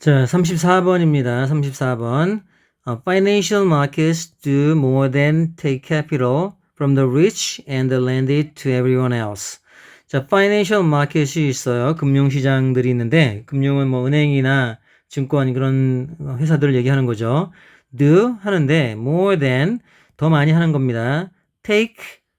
자, 34번입니다. 34번. Financial markets do more than take capital from the rich and lend it to everyone else. 자, financial market이 있어요. 금융시장들이 있는데, 금융은 뭐 은행이나 증권 그런 회사들을 얘기하는 거죠. do 하는데, more than 더 많이 하는 겁니다. take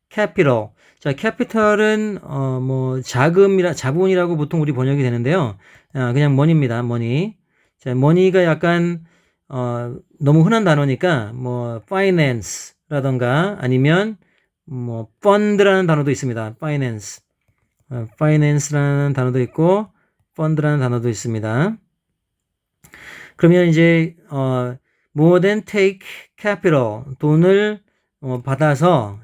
capital. 자, capital은 뭐 자본이라고 보통 우리 번역이 되는데요. 그냥 money입니다. money. 자, money가 약간 너무 흔한 단어니까 뭐 finance라던가 아니면 뭐 fund라는 단어도 있습니다. finance라는 단어도 있고 fund라는 단어도 있습니다. 그러면 이제 more than take capital 돈을 받아서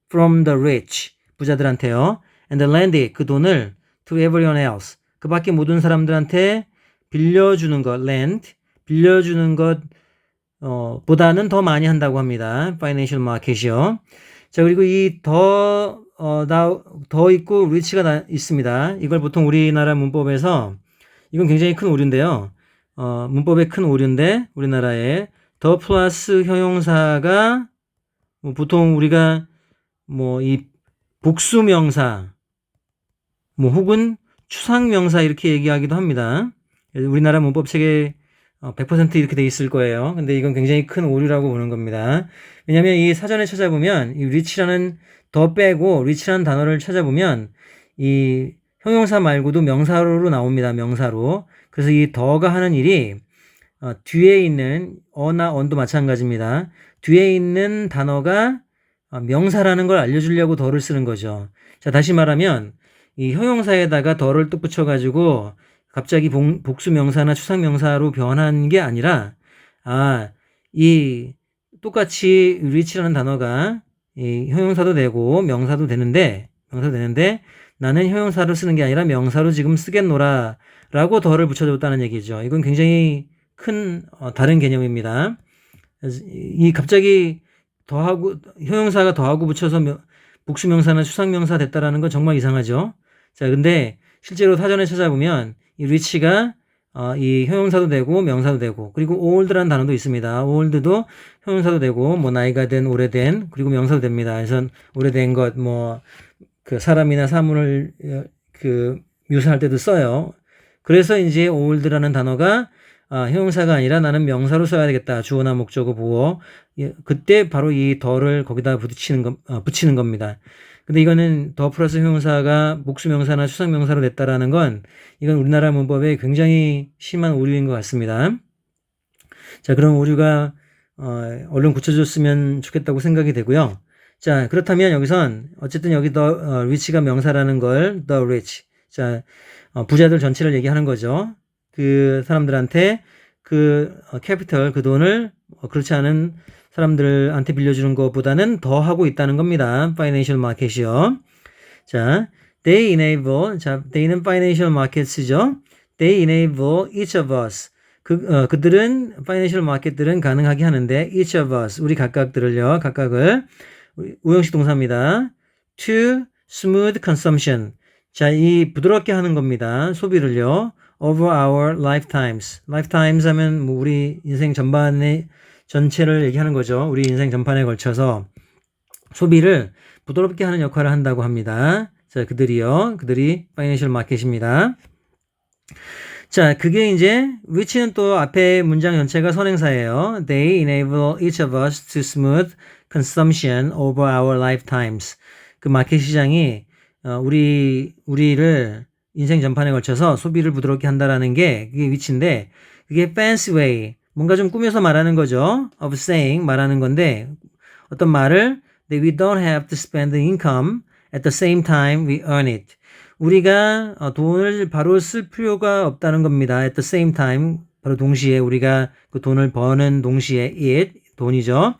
from the rich 부자들한테요. and lend it 그 돈을 to everyone else 그 밖에 모든 사람들한테 빌려주는 것, lend, 빌려주는 것, 보다는 더 많이 한다고 합니다. financial market이요. 자, 그리고 이 더 있고 rich가 있습니다. 이걸 보통 우리나라 문법에서, 이건 굉장히 큰 오류인데요. 문법의 큰 오류인데, 우리나라에 더 플러스 형용사가, 뭐 보통 우리가 뭐 이 복수명사, 뭐 혹은 추상명사 이렇게 얘기하기도 합니다. 우리나라 문법책에 100% 이렇게 돼 있을 거예요. 근데 이건 굉장히 큰 오류라고 보는 겁니다. 왜냐하면 이 사전에 찾아보면 이 rich라는 더 빼고 rich라는 단어를 찾아보면 이 형용사 말고도 명사로로 나옵니다. 명사로. 그래서 이 더가 하는 일이 뒤에 있는 어나 언도 마찬가지입니다. 뒤에 있는 단어가 명사라는 걸 알려주려고 더를 쓰는 거죠. 자, 다시 말하면 이 형용사에다가 더를 뚝 붙여가지고 갑자기 복수명사나 추상명사로 변한 게 아니라 이 똑같이 rich라는 단어가 이 형용사도 되고 명사도 되는데 나는 형용사로 쓰는 게 아니라 명사로 지금 쓰겠노라 라고 더를 붙여줬다는 얘기죠. 이건 굉장히 큰 다른 개념입니다. 이 갑자기 더하고 형용사가 더하고 붙여서 복수명사나 추상명사 됐다라는 건 정말 이상하죠. 자, 근데 실제로 사전에 찾아보면 이 rich가 이 형용사도 되고 명사도 되고 그리고 old라는 단어도 있습니다. old도 형용사도 되고 뭐 나이가 된 오래된 그리고 명사도 됩니다. 그래서 오래된 것 뭐 그 사람이나 사물을 그 묘사할 때도 써요. 그래서 이제 old라는 단어가 형용사가 아니라 나는 명사로 써야 되겠다. 주어나 목적어 보어. 그때 바로 이 더를 거기다 붙이는 겁니다. 근데 이거는 더 플러스 형용사가 복수명사나 추상명사로 됐다라는 건 이건 우리나라 문법에 굉장히 심한 오류인 것 같습니다. 자, 그런 오류가 얼른 고쳐줬으면 좋겠다고 생각이 되고요. 자, 그렇다면 여기선 어쨌든 여기 더 rich가 명사라는 걸 the rich. 자, 부자들 전체를 얘기하는 거죠. 그 사람들한테 그 캐피털 그 돈을 그렇지 않은 사람들한테 빌려주는 것보다는 더 하고 있다는 겁니다. Financial market이요. 자, they enable. 자, they는 financial markets죠. They enable each of us. 그들은 financial market들은 가능하게 하는데 each of us 우리 각각을 우형식 동사입니다. To smooth consumption. 자, 이 부드럽게 하는 겁니다. 소비를요. Over our lifetimes. lifetimes 하면 뭐 우리 인생 전체를 얘기하는 거죠. 우리 인생 전반에 걸쳐서 소비를 부드럽게 하는 역할을 한다고 합니다. 자, 그들이 파이낸셜 마켓입니다. 자, 그게 이제 which는 또 앞에 문장 전체가 선행사예요. They enable each of us to smooth consumption over our lifetimes. 그 마켓 시장이 우리를 인생 전반에 걸쳐서 소비를 부드럽게 한다라는 게 그게 which인데 그게 fancy way 뭔가 좀 꾸며서 말하는 거죠. of saying 말하는 건데 어떤 말을 that we don't have to spend the income at the same time we earn it. 우리가 돈을 바로 쓸 필요가 없다는 겁니다. at the same time 바로 동시에 우리가 그 돈을 버는 동시에 it 돈이죠.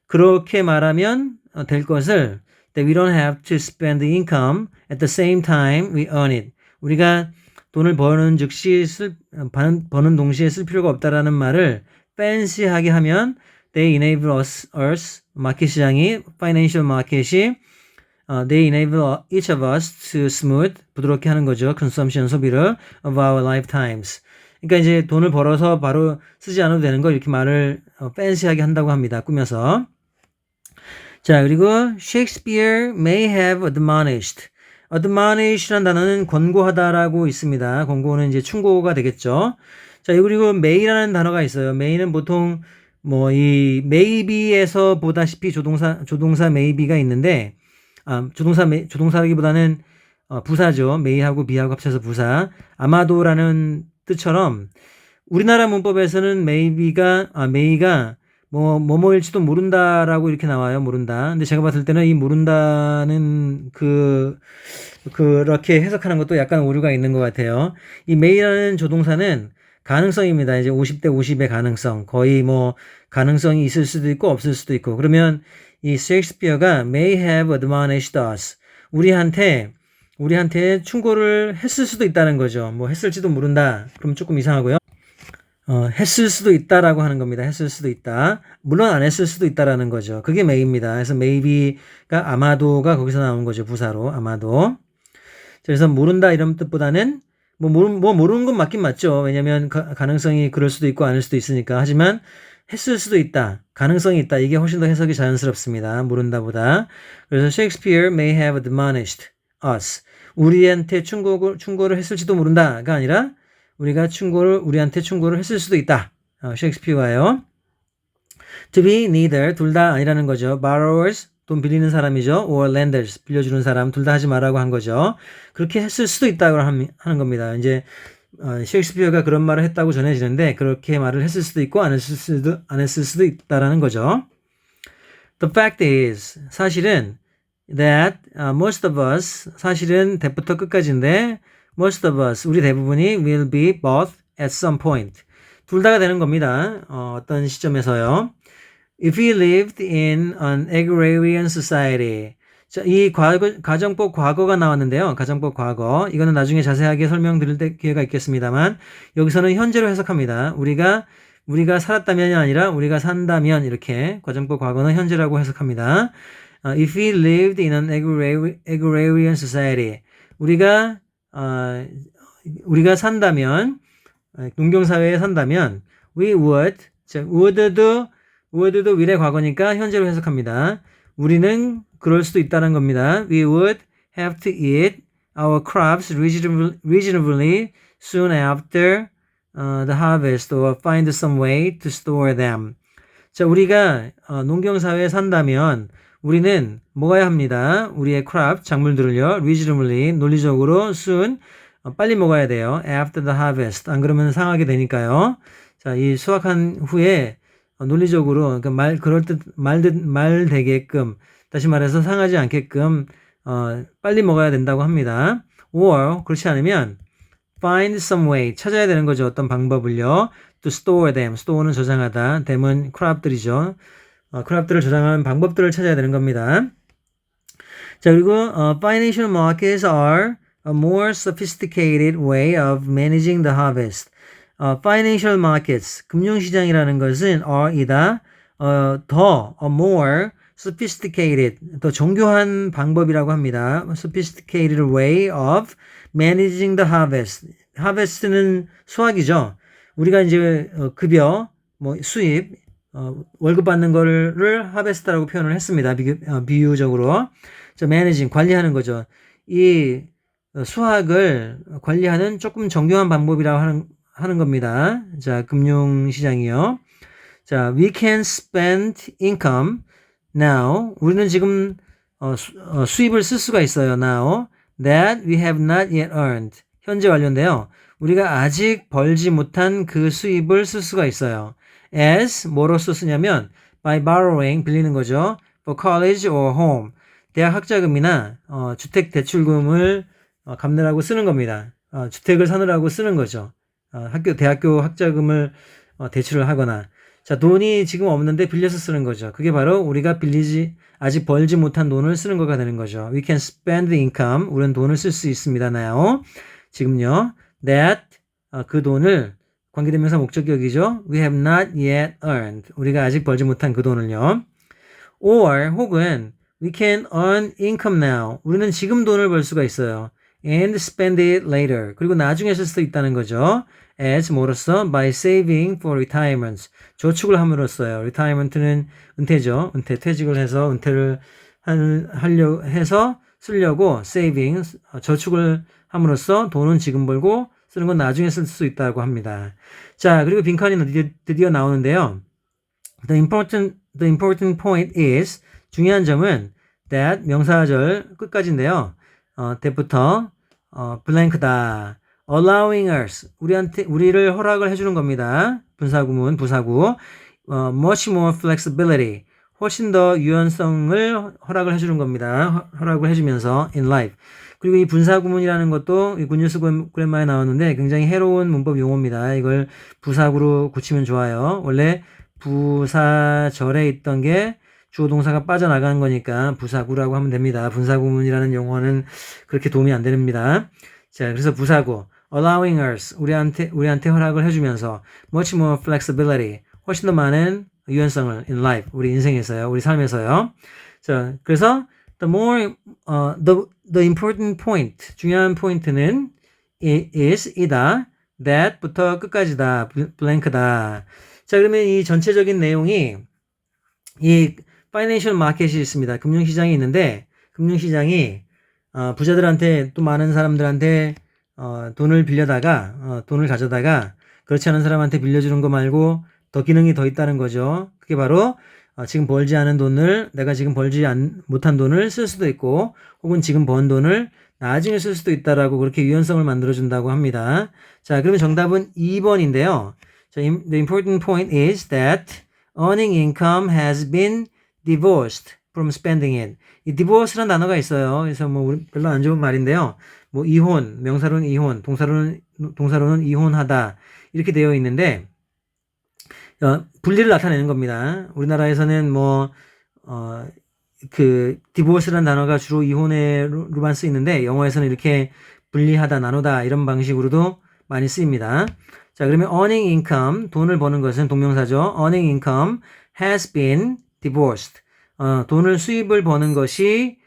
그렇게 말하면 될 것을 that we don't have to spend the income at the same time we earn it. 우리가 돈을 버는 버는 동시에 쓸 필요가 없다라는 말을 fancy하게 하면 they enable us 마켓 시장이 financial 마켓이 they enable each of us to smooth 부드럽게 하는 거죠. consumption 소비를 of our lifetimes. 그러니까 이제 돈을 벌어서 바로 쓰지 않아도 되는 거 이렇게 말을 팬시하게 한다고 합니다. 꾸며서. 자, 그리고 Shakespeare may have admonished. admonish라는 단어는 권고하다라고 있습니다. 권고는 이제 충고가 되겠죠. 자, 그리고 may라는 단어가 있어요. may는 보통 뭐 이 maybe에서 보다시피 조동사 maybe가 있는데 조동사라기보다는 부사죠. may하고 be하고 합쳐서 부사. 아마도라는 뜻처럼 우리나라 문법에서는 may가 뭐일지도 모른다라고 이렇게 나와요. 모른다. 근데 제가 봤을 때는 이 모른다는 그렇게 해석하는 것도 약간 오류가 있는 것 같아요. 이 may라는 조동사는 가능성입니다. 이제 50대 50의 가능성. 거의 뭐 가능성이 있을 수도 있고 없을 수도 있고. 그러면 이 셰익스피어가 may have admonished us. 우리한테 충고를 했을 수도 있다는 거죠. 뭐 했을지도 모른다. 그럼 조금 이상하고요. 했을 수도 있다라고 하는 겁니다. 했을 수도 있다. 물론 안 했을 수도 있다라는 거죠. 그게 may입니다. 그래서 maybe가 아마도가 거기서 나온 거죠. 부사로 아마도. 그래서 모른다 이런 뜻보다는 모르는 건 맞긴 맞죠. 왜냐면 가능성이 그럴 수도 있고 아닐 수도 있으니까. 하지만 했을 수도 있다. 가능성이 있다. 이게 훨씬 더 해석이 자연스럽습니다. 모른다보다. 그래서 Shakespeare may have admonished us. 우리한테 충고를 했을지도 모른다가 아니라 우리한테 충고를 했을 수도 있다. 셰익스피어가요. To be neither, 둘 다 아니라는 거죠. borrowers, 돈 빌리는 사람이죠. or lenders, 빌려주는 사람, 둘 다 하지 말라고 한 거죠. 그렇게 했을 수도 있다고 하는 겁니다. 이제 셰익스피어가 그런 말을 했다고 전해지는데 그렇게 말을 했을 수도 있고 안 했을 수도 있다라는 거죠. The fact is, 사실은 that most of us, 사실은 대부터 끝까지인데 most of us, 우리 대부분이 will be both at some point. 둘 다가 되는 겁니다. 어떤 시점에서요. If we lived in an agrarian society. 자, 이 가정법 과거가 나왔는데요. 가정법 과거. 이거는 나중에 자세하게 설명드릴 기회가 있겠습니다만 여기서는 현재로 해석합니다. 우리가 살았다면이 아니라 우리가 산다면 이렇게 가정법 과거는 현재라고 해석합니다. If we lived in an agrarian society. 우리가 산다면, 농경사회에 산다면, we would, would도 will의 과거니까 현재로 해석합니다. 우리는 그럴 수도 있다는 겁니다. We would have to eat our crops reasonably soon after the harvest or find some way to store them. 자, 우리가 농경사회에 산다면 우리는 먹어야 합니다. 우리의 crop, 작물들을요. reasonably, 논리적으로 soon, 빨리 먹어야 돼요. after the harvest. 안 그러면 상하게 되니까요. 자, 이 수확한 후에 논리적으로 그러니까 말 되게끔 다시 말해서 상하지 않게끔 빨리 먹어야 된다고 합니다. or 그렇지 않으면 find some way 찾아야 되는 거죠. 어떤 방법을요. to store them. store는 저장하다. them은 crop들이죠. 크랍들을 저장하는 방법들을 찾아야 되는 겁니다. 자, 그리고 financial markets are a more sophisticated way of managing the harvest. Financial markets, 금융시장이라는 것은 i다, a more sophisticated, 더 정교한 방법이라고 합니다. sophisticated way of managing the harvest. harvest는 수확이죠. 우리가 이제 급여, 수입, 월급 받는 거를 하베스트라고 표현을 했습니다. 비유적으로. 자, 매니징, 관리하는 거죠. 이 수학을 관리하는 조금 정교한 방법이라고 하는 겁니다. 자, 금융시장이요. 자, we can spend income now. 우리는 지금 수입을 쓸 수가 있어요. now that we have not yet earned. 현재 완료인데요. 우리가 아직 벌지 못한 그 수입을 쓸 수가 있어요. as 뭐로써 쓰냐면 by borrowing 빌리는 거죠. for college or home 대학 학자금이나 주택 대출금을 갚느라고 쓰는 겁니다. 주택을 사느라고 쓰는 거죠. 대학교 학자금을 대출을 하거나 자 돈이 지금 없는데 빌려서 쓰는 거죠. 그게 바로 우리가 아직 벌지 못한 돈을 쓰는 거가 되는 거죠. We can spend the income 우리는 돈을 쓸 수 있습니다. now 지금요 that 그 돈을 관계대명사 목적격이죠. We have not yet earned. 우리가 아직 벌지 못한 그 돈을요. or 혹은 we can earn income now. 우리는 지금 돈을 벌 수가 있어요. and spend it later. 그리고 나중에 쓸 수도 있다는 거죠. as 뭐로써? by saving for retirement. 저축을 함으로써요. retirement는 은퇴죠. 은퇴, 퇴직을 해서 은퇴를 하려 해서 쓰려고 saving, 저축을 함으로써 돈은 지금 벌고 쓰는 건 나중에 쓸 수 있다고 합니다. 자, 그리고 빈칸이 드디어 나오는데요. The important point is, 중요한 점은 that 명사절 끝까지인데요. that부터 blank다. allowing us, 우리를 허락을 해주는 겁니다. 분사구문, 부사구. much more flexibility, 훨씬 더 유연성을 허락을 해주는 겁니다. 허락을 해주면서 in life. 그리고 이 분사구문이라는 것도 이 굿뉴스 그랜마에 나왔는데 굉장히 해로운 문법 용어입니다. 이걸 부사구로 고치면 좋아요. 원래 부사절에 있던 게 주어 동사가 빠져나가는 거니까 부사구라고 하면 됩니다. 분사구문이라는 용어는 그렇게 도움이 안 됩니다. 자, 그래서 부사구 allowing us, 우리한테 허락을 해주면서 much more flexibility, 훨씬 더 많은 유연성을 in life, 우리 인생에서요, 우리 삶에서요. 자, 그래서 the important point, 중요한 포인트는 이다, that부터 끝까지다, blank다. 자, 그러면 이 전체적인 내용이 이 파이낸셜 마켓이 있습니다. 금융시장이 있는데 금융시장이 부자들한테 또 많은 사람들한테 돈을 빌려다가 돈을 가져다가 그렇지 않은 사람한테 빌려주는 거 말고 더 기능이 더 있다는 거죠. 그게 바로 지금 벌지 않은 돈을 내가 지금 벌지 못한 돈을 쓸 수도 있고 혹은 지금 번 돈을 나중에 쓸 수도 있다라고 그렇게 유연성을 만들어준다고 합니다. 자, 그러면 정답은 2번인데요. 자, the important point is that earning income has been divorced from spending it. 이 divorce라는 단어가 있어요. 그래서 뭐 별로 안 좋은 말인데요. 뭐 이혼, 명사로는 이혼, 동사로는 이혼하다 이렇게 되어 있는데 분리를 나타내는 겁니다. 우리나라에서는 divorce라는 단어가 주로 이혼에로만 쓰이는데 영어에서는 이렇게 분리하다, 나누다 이런 방식으로도 많이 쓰입니다. 자, 그러면 earning income, 돈을 버는 것은 동명사죠. earning income has been divorced. 수입을 버는 것이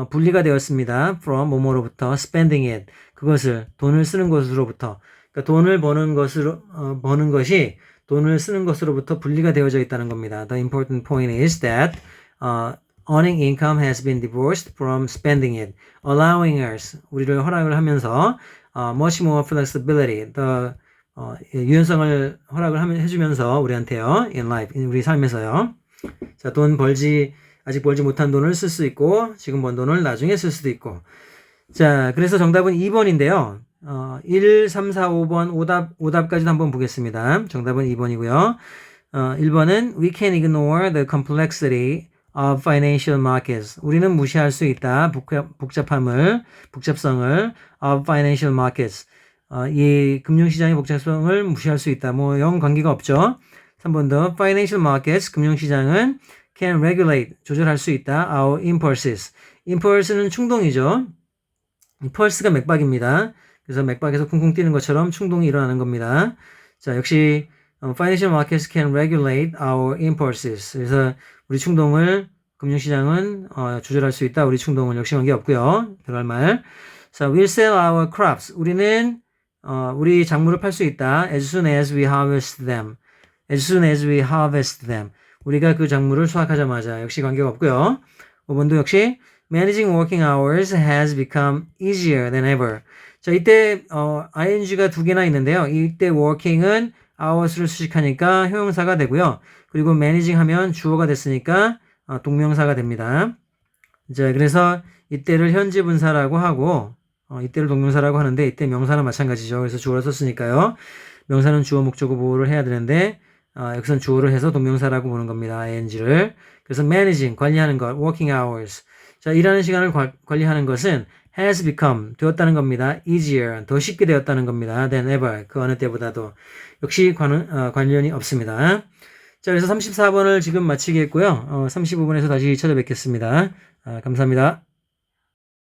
분리가 되었습니다. from 뭐뭐로부터 spending it. 그것을 돈을 쓰는 것으로부터. 그러니까 돈을 버는 것이 돈을 쓰는 것으로부터 분리가 되어져 있다는 겁니다. The important point is that earning income has been divorced from spending it, allowing us, 우리를 허락을 하면서 much more flexibility, 유연성을 허락을 해주면서 우리한테요, in life, 우리 삶에서요. 자, 아직 벌지 못한 돈을 쓸 수 있고 지금 번 돈을 나중에 쓸 수도 있고. 자, 그래서 정답은 2번인데요. 1, 3, 4, 5번 오답까지도 한번 보겠습니다. 정답은 2번이고요. 1번은 we can ignore the complexity of financial markets. 우리는 무시할 수 있다. 복잡성을 of financial markets. 이 금융시장의 복잡성을 무시할 수 있다. 영 관계가 없죠. 3번 더 financial markets, 금융시장은 can regulate, 조절할 수 있다. our impulses. impulse는 충동이죠. pulse가 맥박입니다. 그래서 맥박에서 쿵쿵 뛰는 것처럼 충동이 일어나는 겁니다. 자, 역시 financial markets can regulate our impulses. 그래서 우리 충동을 금융시장은 조절할 수 있다. 우리 충동은 역시 관계 없고요. 들어갈 말. 자, we'll sell our crops. 우리는 우리 작물을 팔 수 있다. as soon as we harvest them. as soon as we harvest them. 우리가 그 작물을 수확하자마자 역시 관계가 없고요. 5번도 역시 managing working hours has become easier than ever. 자, 이때 ing가 두 개나 있는데요. 이때 working은 hours를 수식하니까 형용사가 되고요. 그리고 managing 하면 주어가 됐으니까 동명사가 됩니다. 자, 그래서 이때를 현재 분사라고 하고 이때를 동명사라고 하는데 이때 명사는 마찬가지죠. 그래서 주어를 썼으니까요. 명사는 주어 목적어 보호를 해야 되는데 여기선 주어를 해서 동명사라고 보는 겁니다. ing를. 그래서 managing, 관리하는 것, working hours. 자, 일하는 시간을 관리하는 것은 has become, 되었다는 겁니다. easier, 더 쉽게 되었다는 겁니다. than ever, 그 어느 때보다도. 역시 관련이 없습니다. 자, 그래서 34번을 지금 마치겠고요. 35번에서 다시 찾아뵙겠습니다. 감사합니다.